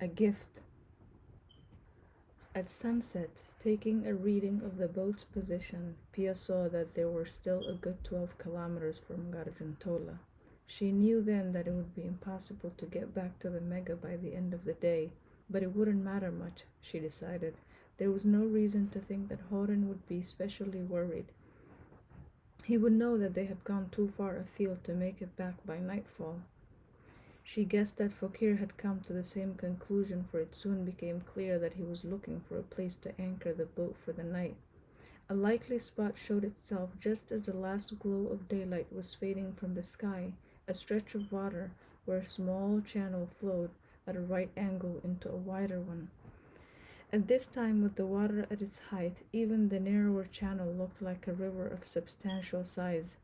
A gift. At sunset, taking a reading of the boat's position, Pia saw that they were still a good 12 kilometers from Gargantola. She knew then that it would be impossible to get back to the Mega by the end of the day, but it wouldn't matter much, she decided. There was no reason to think that Horan would be especially worried. He would know that they had gone too far afield to make it back by nightfall. She guessed that Fakir had come to the same conclusion, for it soon became clear that he was looking for a place to anchor the boat for the night. A likely spot showed itself just as the last glow of daylight was fading from the sky, a stretch of water where a small channel flowed at a right angle into a wider one. At this time, with the water at its height, even the narrower channel looked like a river of substantial size.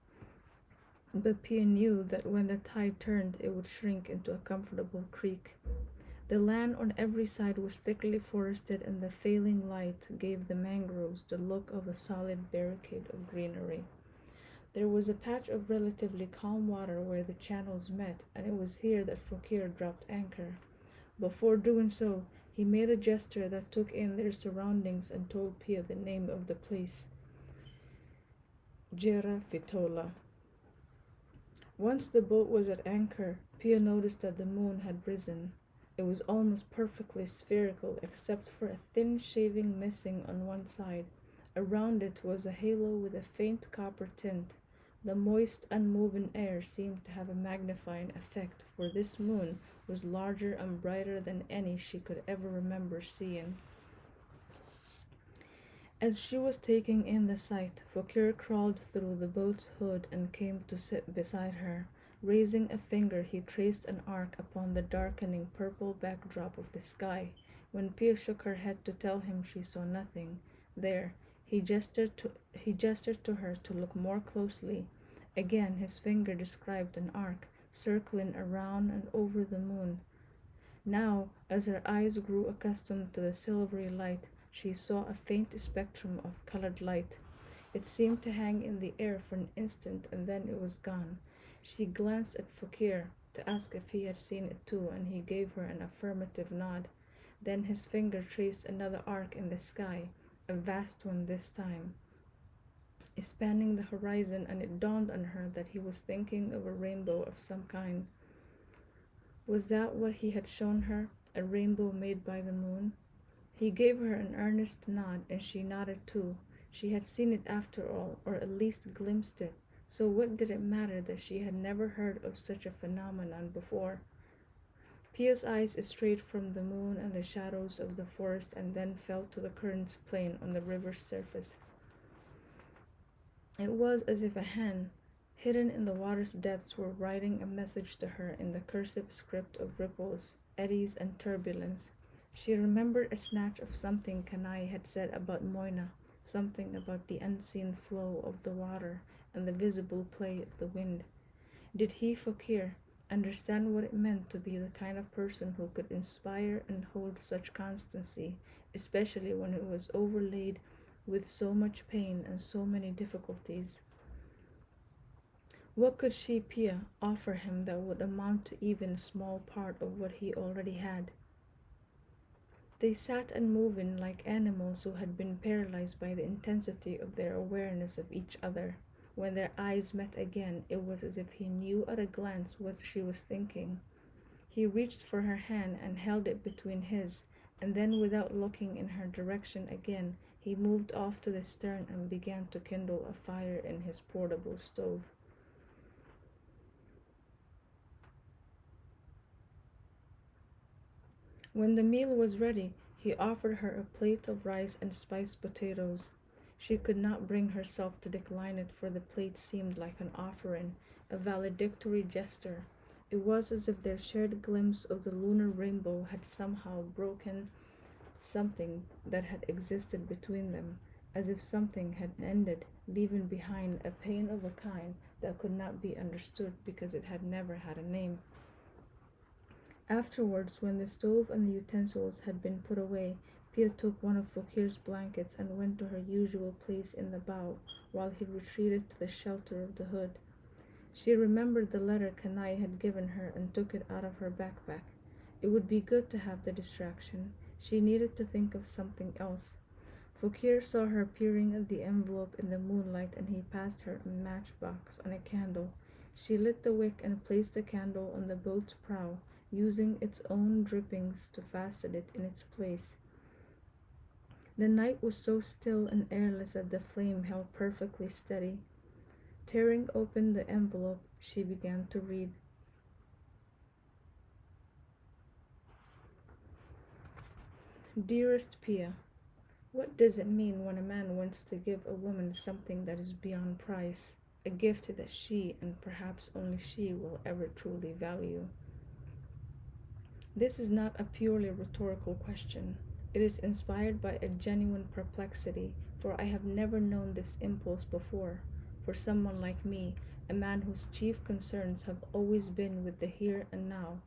But Pia knew that when the tide turned, it would shrink into a comfortable creek. The land on every side was thickly forested, and the failing light gave the mangroves the look of a solid barricade of greenery. There was a patch of relatively calm water where the channels met, and it was here that Fokir dropped anchor. Before doing so, he made a gesture that took in their surroundings and told Pia the name of the place, Gera Fitola. Once the boat was at anchor, Pia noticed that the moon had risen. It was almost perfectly spherical except for a thin shaving missing on one side. Around it was a halo with a faint copper tint. The moist, unmoving air seemed to have a magnifying effect, for this moon was larger and brighter than any she could ever remember seeing. As she was taking in the sight, Fakir crawled through the boat's hood and came to sit beside her. Raising a finger, he traced an arc upon the darkening purple backdrop of the sky. When Pia shook her head to tell him she saw nothing, there, he gestured to her to look more closely. Again, his finger described an arc, circling around and over the moon. Now, as her eyes grew accustomed to the silvery light, she saw a faint spectrum of colored light. It seemed to hang in the air for an instant and then it was gone. She glanced at Fakir to ask if he had seen it too, and he gave her an affirmative nod. Then his finger traced another arc in the sky, a vast one this time, spanning the horizon, and it dawned on her that he was thinking of a rainbow of some kind. Was that what he had shown her, a rainbow made by the moon? He gave her an earnest nod, and she nodded too. She had seen it after all, or at least glimpsed it. So what did it matter that she had never heard of such a phenomenon before? Pia's eyes strayed from the moon and the shadows of the forest and then fell to the currents playing on the river's surface. It was as if a hand, hidden in the water's depths, were writing a message to her in the cursive script of ripples, eddies, and turbulence. She remembered a snatch of something Kanai had said about Moina, something about the unseen flow of the water and the visible play of the wind. Did he, Fakir, understand what it meant to be the kind of person who could inspire and hold such constancy, especially when it was overlaid with so much pain and so many difficulties? What could she, Pia, offer him that would amount to even a small part of what he already had? They sat unmoving like animals who had been paralyzed by the intensity of their awareness of each other. When their eyes met again, it was as if he knew at a glance what she was thinking. He reached for her hand and held it between his, and then, without looking in her direction again, he moved off to the stern and began to kindle a fire in his portable stove. When the meal was ready, he offered her a plate of rice and spiced potatoes. She could not bring herself to decline it, for the plate seemed like an offering, a valedictory gesture. It was as if their shared glimpse of the lunar rainbow had somehow broken something that had existed between them, as if something had ended, leaving behind a pain of a kind that could not be understood because it had never had a name. Afterwards, when the stove and the utensils had been put away, Pia took one of Fakir's blankets and went to her usual place in the bow, while he retreated to the shelter of the hood. She remembered the letter Kanai had given her and took it out of her backpack. It would be good to have the distraction. She needed to think of something else. Fokir saw her peering at the envelope in the moonlight and he passed her a matchbox on a candle. She lit the wick and placed the candle on the boat's prow, using its own drippings to fasten it in its place. The night was so still and airless that the flame held perfectly steady. Tearing open the envelope, she began to read. Dearest Pia, what does it mean when a man wants to give a woman something that is beyond price, a gift that she, and perhaps only she, will ever truly value? This is not a purely rhetorical question. It is inspired by a genuine perplexity, for I have never known this impulse before. For someone like me, a man whose chief concerns have always been with the here and now,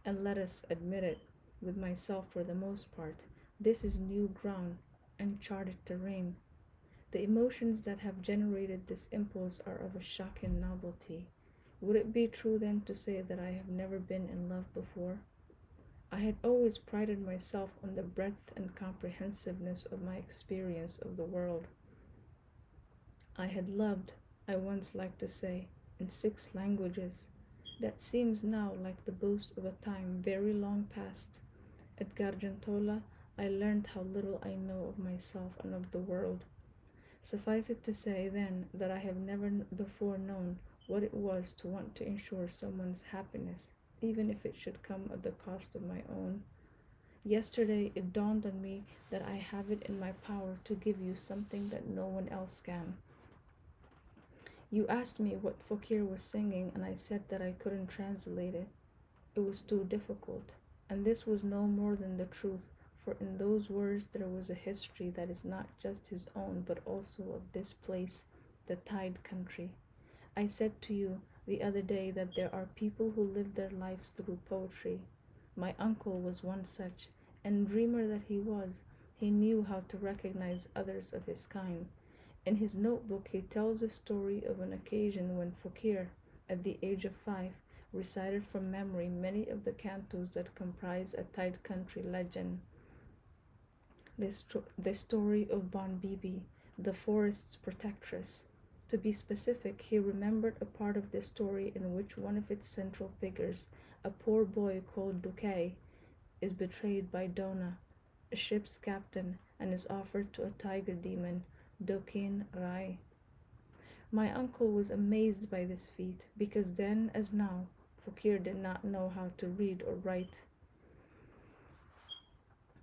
and let us admit it, with myself for the most part, this is new ground, uncharted terrain. The emotions that have generated this impulse are of a shocking novelty. Would it be true then to say that I have never been in love before? I had always prided myself on the breadth and comprehensiveness of my experience of the world. I had loved, I once liked to say, in 6 languages. That seems now like the boast of a time very long past. At Gargantola, I learned how little I know of myself and of the world. Suffice it to say, then, that I have never before known what it was to want to ensure someone's happiness, even if it should come at the cost of my own. Yesterday it dawned on me that I have it in my power to give you something that no one else can. You asked me what Fokir was singing, and I said that I couldn't translate it. It was too difficult. And this was no more than the truth, for in those words there was a history that is not just his own, but also of this place, the Tide Country. I said to you the other day that there are people who live their lives through poetry. My uncle was one such, and dreamer that he was, he knew how to recognize others of his kind. In his notebook, he tells a story of an occasion when Fokir, at the age of 5, recited from memory many of the cantos that comprise a Tide Country legend. The story of Bon Bibi, the forest's protectress. To be specific, he remembered a part of the story in which one of its central figures, a poor boy called Dukai, is betrayed by Dona, a ship's captain, and is offered to a tiger demon, Dokin Rai. My uncle was amazed by this feat, because then, as now, Fakir did not know how to read or write.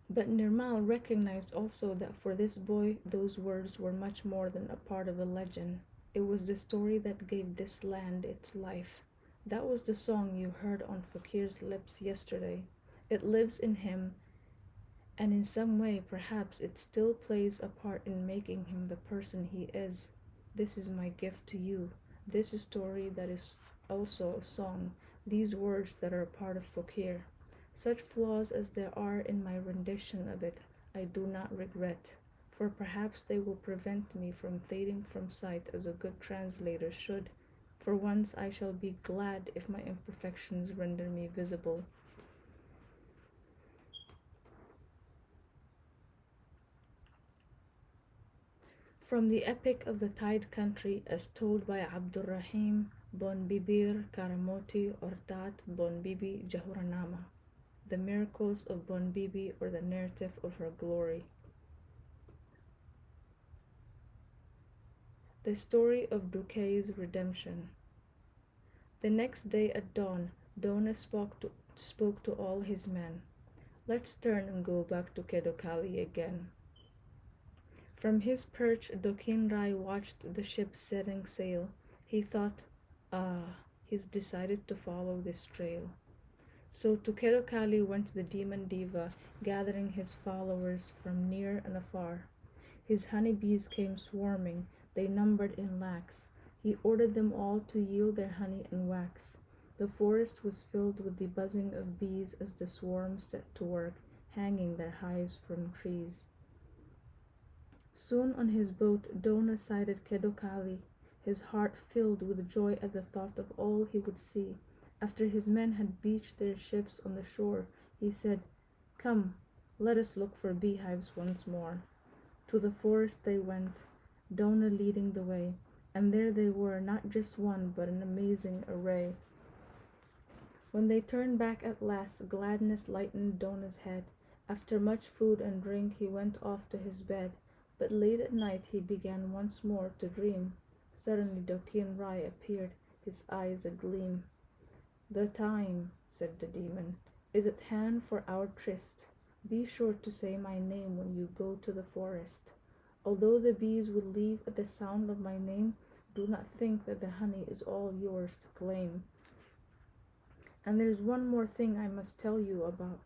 But Nirmal recognized also that for this boy those words were much more than a part of a legend. It was the story that gave this land its life. That was the song you heard on Fakir's lips yesterday. It lives in him, and in some way perhaps it still plays a part in making him the person he is. This is my gift to you. This story that is also a song, these words that are a part of Fakir. Such flaws as there are in my rendition of it, I do not regret, for perhaps they will prevent me from fading from sight as a good translator should. For once I shall be glad if my imperfections render me visible. From the epic of the Tide Country as told by Abdurrahim Bon Bibir Karamoti Ortat Bon Bibi Jahuranama. The miracles of Bon Bibi, or the narrative of her glory. The story of Dukei's redemption. The next day at dawn, Dona spoke to all his men. Let's turn and go back to Kedokali again. From his perch, Dokin Rai watched the ship setting sail. He thought, he's decided to follow this trail. So to Kedokali went the demon diva, gathering his followers from near and afar. His honeybees came swarming, they numbered in lakhs. He ordered them all to yield their honey and wax. The forest was filled with the buzzing of bees as the swarms set to work, hanging their hives from trees. Soon on his boat, Dona sighted Kedokali, his heart filled with joy at the thought of all he would see. After his men had beached their ships on the shore, He said, "Come, let us look for beehives once more." To the forest they went, Dona leading the way, and there they were, not just one, but an amazing array. When they turned back at last, gladness lightened Dona's head. After much food and drink, he went off to his bed, but late at night he began once more to dream. Suddenly Dokin Rai appeared, his eyes agleam. "The time," said the demon, "is at hand for our tryst. Be sure to say my name when you go to the forest. Although the bees will leave at the sound of my name, do not think that the honey is all yours to claim. And there's one more thing I must tell you about.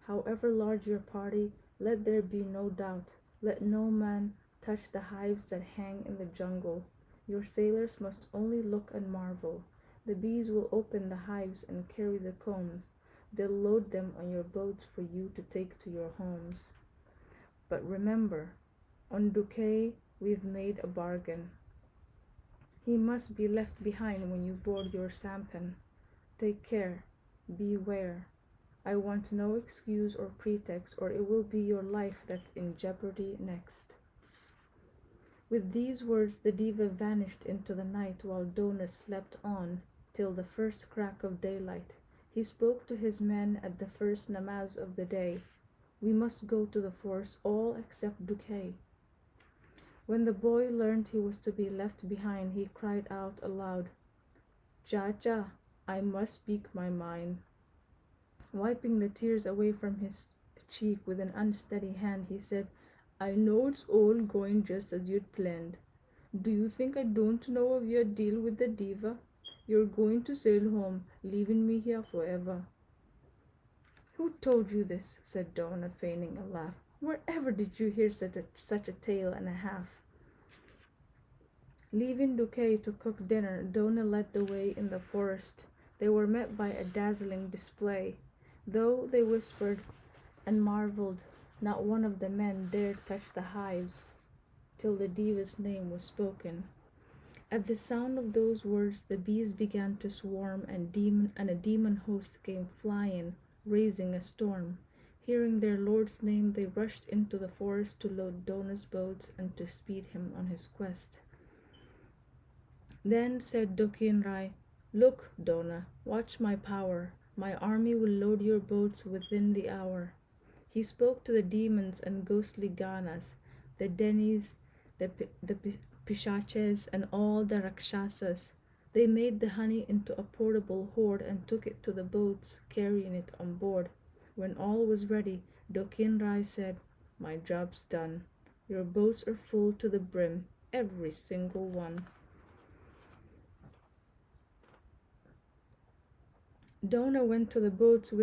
However large your party, let there be no doubt. Let no man touch the hives that hang in the jungle. Your sailors must only look and marvel. The bees will open the hives and carry the combs. They'll load them on your boats for you to take to your homes. But remember, on Duque we've made a bargain. He must be left behind when you board your sampan. Take care, beware. I want no excuse or pretext, or it will be your life that's in jeopardy next." With these words the diva vanished into the night, while Dona slept on till the first crack of daylight. He spoke to his men at the first namaz of the day. "We must go to the forest, all except Duque." When the boy learned he was to be left behind, he cried out aloud, "Cha-cha, I must speak my mind." Wiping the tears away from his cheek with an unsteady hand, he said, "I know it's all going just as you'd planned. Do you think I don't know of your deal with the diva? You're going to sail home, leaving me here forever." "Who told you this?" said Dona, feigning a laugh. "Wherever did you hear such a tale and a half?" Leaving Duque to cook dinner, Dona led the way in the forest. They were met by a dazzling display. Though they whispered and marveled, not one of the men dared touch the hives till the diva's name was spoken. At the sound of those words, the bees began to swarm, and a demon host came flying, raising a storm. Hearing their lord's name, they rushed into the forest to load Dona's boats and to speed him on his quest. Then said Dokin Rai, "Look, Dona, watch my power. My army will load your boats within the hour." He spoke to the demons and ghostly ganas, the denis, the pishaches, and all the rakshasas. They made the honey into a portable hoard and took it to the boats, carrying it on board. When all was ready, Dokin Rai said, "My job's done. Your boats are full to the brim, every single one." Dona went to the boats and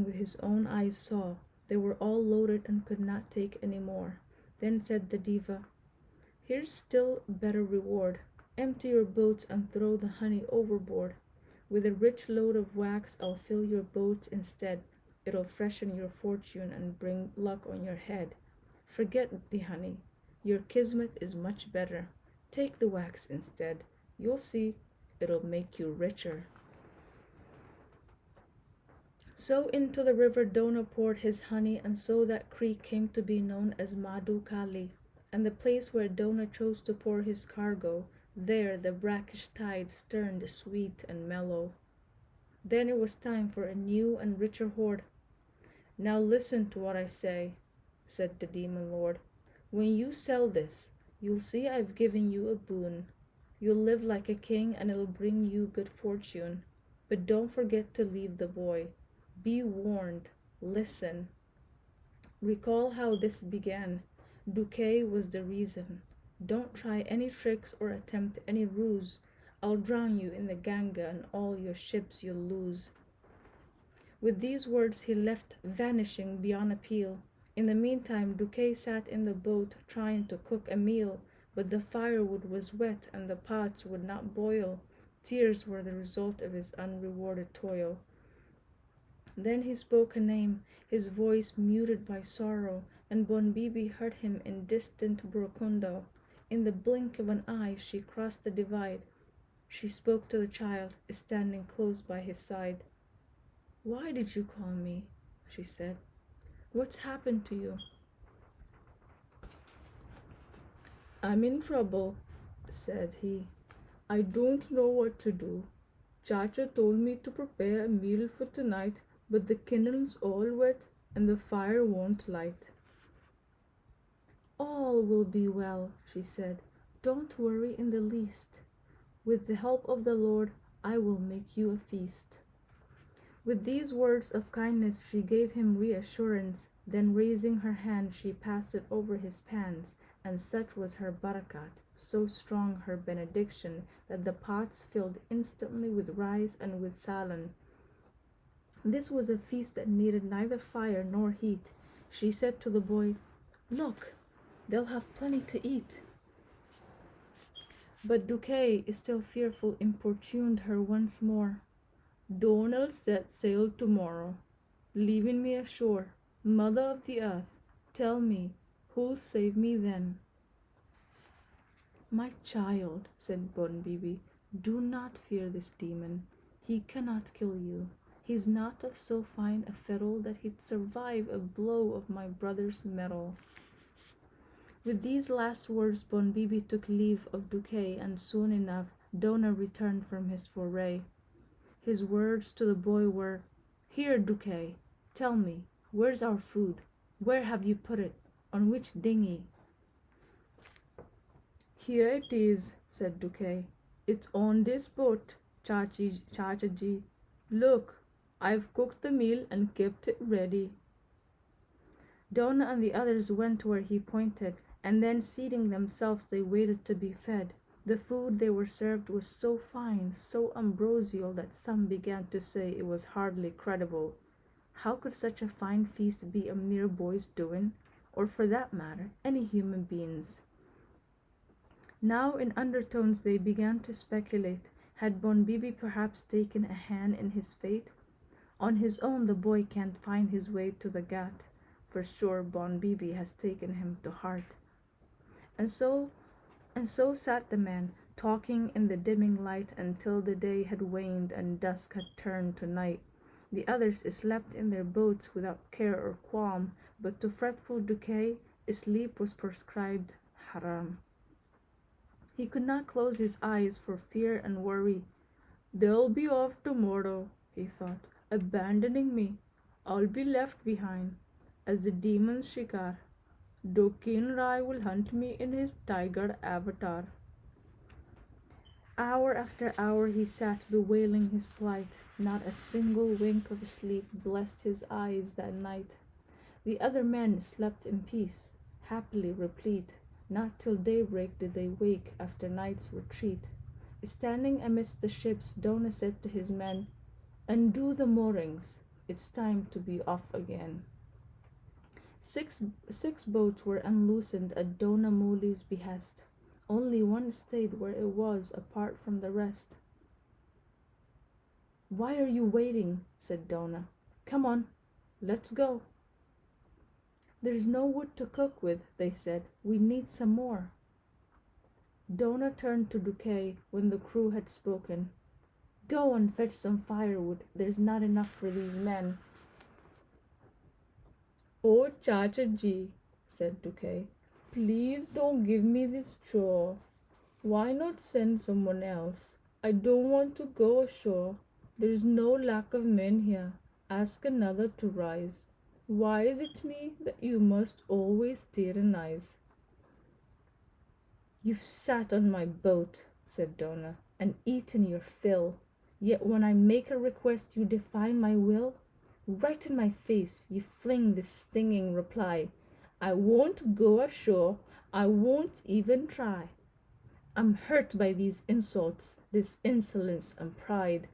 with his own eyes saw they were all loaded and could not take any more. Then said the diva, "Here's still better reward. Empty your boats and throw the honey overboard. With a rich load of wax I'll fill your boats instead. It'll freshen your fortune and bring luck on your head. Forget the honey. Your kismet is much better. Take the wax instead. You'll see, it'll make you richer." So into the river Dona poured his honey, and so that creek came to be known as Madhu Kali, and the place where Dona chose to pour his cargo. There the brackish tides turned sweet and mellow. Then it was time for a new and richer hoard. "Now listen to what I say," said the demon lord. "When you sell this, you'll see I've given you a boon. You'll live like a king and it'll bring you good fortune. But don't forget to leave the boy. Be warned. Listen. Recall how this began. Duque was the reason. Don't try any tricks or attempt any ruse. I'll drown you in the Ganga and all your ships you'll lose." With these words he left, vanishing beyond appeal. In the meantime, Duque sat in the boat trying to cook a meal, but the firewood was wet and the pots would not boil. Tears were the result of his unrewarded toil. Then he spoke a name, his voice muted by sorrow, and Bon Bibi heard him in distant Burkunda. In the blink of an eye she crossed the divide. She spoke to the child, standing close by his side. Why did you call me? She said. What's happened to you? I'm in trouble, said he. I don't know what to do. Chacha told me to prepare a meal for tonight, but the kindle's all wet and the fire won't light. All will be well, she said. Don't worry in the least. With the help of the Lord, I will make you a feast. With these words of kindness, she gave him reassurance. Then, raising her hand, she passed it over his pans, and such was her barakat, so strong her benediction, that the pots filled instantly with rice and with salan. This was a feast that needed neither fire nor heat. She said to the boy, Look, they'll have plenty to eat. But Duque, still fearful, importuned her once more. Don'll set sail tomorrow, leaving me ashore. Mother of the earth, tell me, who'll save me then? My child, said Bon Bibi, do not fear this demon. He cannot kill you. He's not of so fine a fettle that he'd survive a blow of my brother's metal. With these last words, Bon Bibi took leave of Duque, and soon enough Dona returned from his foray. His words to the boy were, Here, Duque, tell me, where's our food? Where have you put it? On which dinghy? Here it is, said Duque. It's on this boat, Chachaji. Look, I've cooked the meal and kept it ready. Dona and the others went where he pointed, and then seating themselves they waited to be fed. The food they were served was so fine, so ambrosial, that some began to say it was hardly credible. How could such a fine feast be a mere boy's doing, or for that matter, any human being's? Now in undertones they began to speculate. Had Bon Bibi perhaps taken a hand in his fate? On his own the boy can't find his way to the Ghat. For sure Bon Bibi has taken him to heart. And so sat the men, talking in the dimming light until the day had waned and dusk had turned to night. The others slept in their boats without care or qualm, but to fretful Duque, sleep was prescribed haram. He could not close his eyes for fear and worry. They'll be off tomorrow, he thought, abandoning me. I'll be left behind as the demon's shikar. Dokin Rai will hunt me in his tiger avatar. Hour after hour he sat bewailing his plight. Not a single wink of sleep blessed his eyes that night. The other men slept in peace, happily replete. Not till daybreak did they wake after night's retreat. Standing amidst the ships, Dona said to his men, Undo the moorings, it's time to be off again. Six boats were unloosened at Dona Moli's behest. Only one stayed where it was, apart from the rest. Why are you waiting? Said Dona. Come on, let's go. There's no wood to cook with, they said. We need some more. Dona turned to Duque when the crew had spoken. Go and fetch some firewood. There's not enough for these men. Oh, Chachaji, said Duque, please don't give me this chore. Why not send someone else? I don't want to go ashore. There's no lack of men here. Ask another to rise. Why is it me that you must always tyrannize? You've sat on my boat, said Dona, and eaten your fill. Yet when I make a request you defy my will? Right in my face you fling this stinging reply. I won't go ashore. I won't even try. I'm hurt by these insults, this insolence and pride.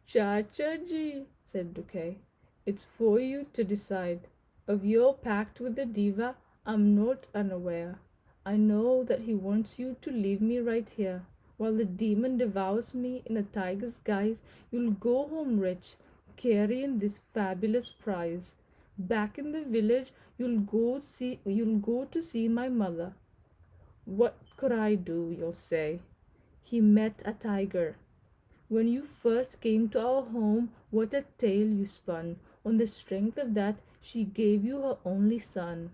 Chachaji, said Duque, it's for you to decide. Of your pact with the diva, I'm not unaware. I know that he wants you to leave me right here. While the demon devours me in a tiger's guise, you'll go home rich, carrying this fabulous prize. Back in the village, you'll go to see my mother. What could I do, you'll say? He met a tiger. When you first came to our home, what a tale you spun. On the strength of that, she gave you her only son.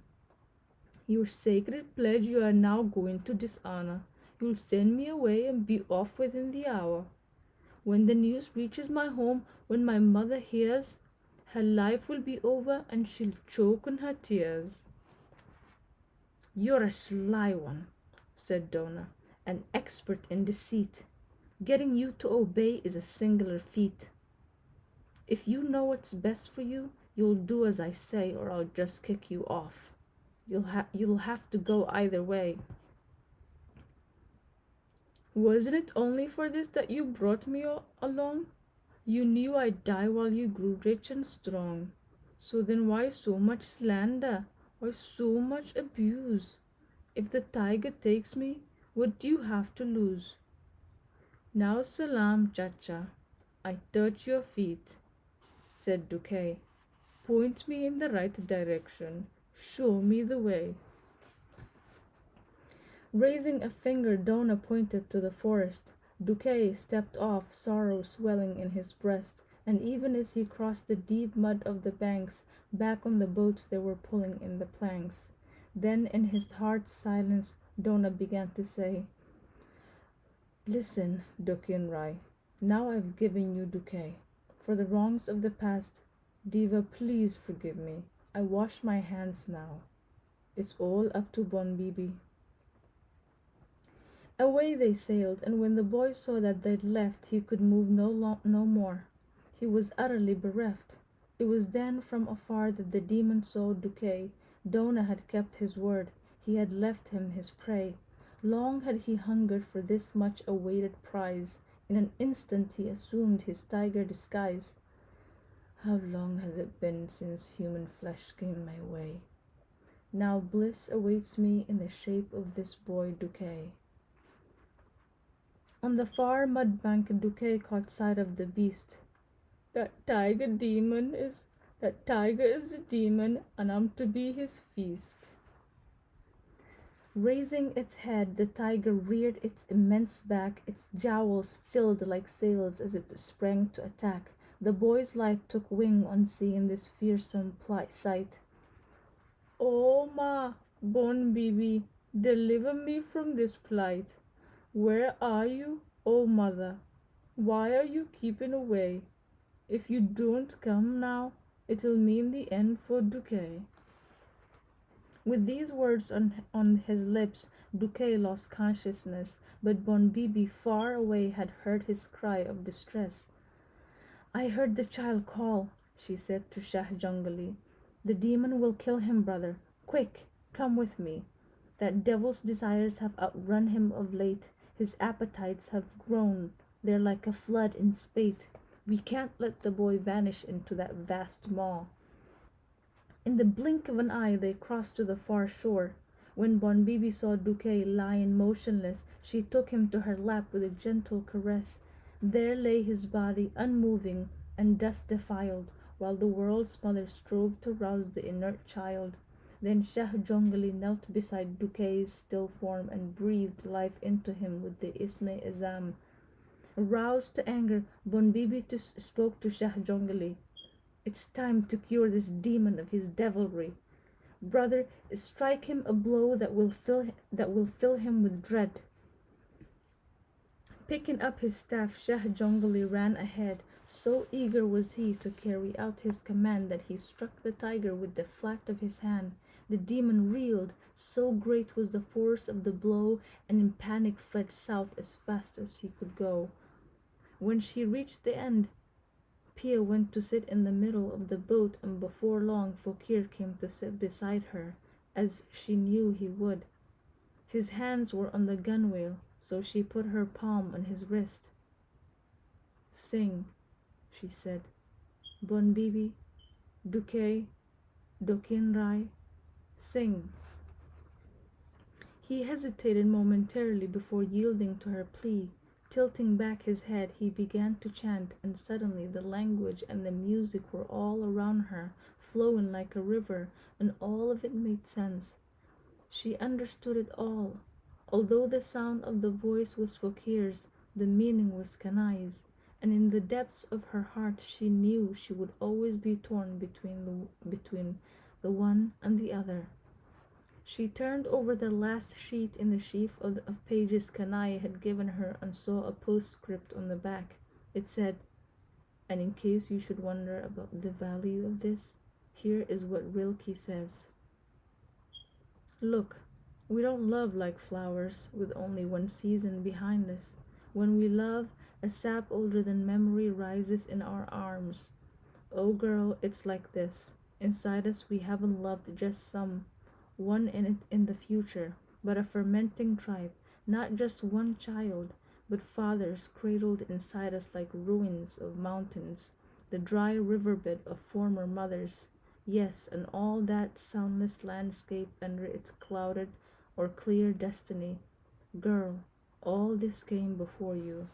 Your sacred pledge you are now going to dishonor. You'll send me away and be off within the hour. When the news reaches my home, when my mother hears, her life will be over and she'll choke on her tears. You're a sly one, said Donna, an expert in deceit. Getting you to obey is a singular feat. If you know what's best for you, you'll do as I say or I'll just kick you off. You'll have to go either way. Wasn't it only for this that you brought me along? You knew I'd die while you grew rich and strong. So then why so much slander? Why so much abuse? If the tiger takes me, what do you have to lose? Now salam, Chacha. I touch your feet, said Duque. Point me in the right direction. Show me the way. Raising a finger, Donna pointed to the forest. Duque stepped off, sorrow swelling in his breast, and even as he crossed the deep mud of the banks, back on the boats they were pulling in the planks. Then, in his heart's silence, Donna began to say, Listen, Dukin Rai, now I've given you Duque. For the wrongs of the past, Diva, please forgive me. I wash my hands now. It's all up to Bon Bibi. Away they sailed, and when the boy saw that they'd left, he could move no more. He was utterly bereft. It was then from afar that the demon saw Duque. Dona had kept his word. He had left him his prey. Long had he hungered for this much awaited prize. In an instant he assumed his tiger disguise. How long has it been since human flesh came my way? Now bliss awaits me in the shape of this boy Duque. On the far mud bank, Duque caught sight of the beast. That tiger is a demon, and I'm to be his feast. Raising its head, the tiger reared its immense back, its jowls filled like sails as it sprang to attack. The boy's life took wing on seeing this fearsome sight. Oh, ma, Bon Bibi, deliver me from this plight. Where are you, oh mother? Why are you keeping away? If you don't come now, it'll mean the end for Duque. With these words on his lips, Duque lost consciousness, but Bon Bibi far away had heard his cry of distress. I heard the child call, she said to Shah Jungali. The demon will kill him, brother. Quick, come with me. That devil's desires have outrun him of late. His appetites have grown. They're like a flood in spate. We can't let the boy vanish into that vast maw. In the blink of an eye they crossed to the far shore. When Bon Bibi saw Duque lying motionless, she took him to her lap with a gentle caress. There lay his body unmoving and dust defiled, while the world's mother strove to rouse the inert child. Then Shah Jongali knelt beside Duque's still form and breathed life into him with the Isme Azam. Roused to anger, Bon Bibi spoke to Shah Jongali. It's time to cure this demon of his devilry. Brother, strike him a blow that will fill him with dread. Picking up his staff, Shah Jongali ran ahead. So eager was he to carry out his command that he struck the tiger with the flat of his hand. The demon reeled, so great was the force of the blow, and in panic fled south as fast as he could go. When she reached the end, Pia went to sit in the middle of the boat, and before long Fakir came to sit beside her, as she knew he would. His hands were on the gunwale, so she put her palm on his wrist. Sing, she said. Bon Bibi, Duque, Dokin Rai, sing. He hesitated momentarily before yielding to her plea. Tilting back his head, he began to chant, and suddenly the language and the music were all around her, flowing like a river, and all of it made sense. She understood it all. Although the sound of the voice was Fakir's, the meaning was Kanai's. and in the depths of her heart she knew she would always be torn between the one and the other. She turned over the last sheet in the sheaf of pages Kanai had given her and saw a postscript on the back. It said, "And in case you should wonder about the value of this, here is what Rilke says. Look, we don't love like flowers with only one season behind us. When we love, a sap older than memory rises in our arms. Oh, girl, it's like this. Inside us, we haven't loved just some one in it in the future, but a fermenting tribe, not just one child, but fathers cradled inside us like ruins of mountains, the dry riverbed of former mothers. Yes, and all that soundless landscape under its clouded or clear destiny. Girl, all this came before you."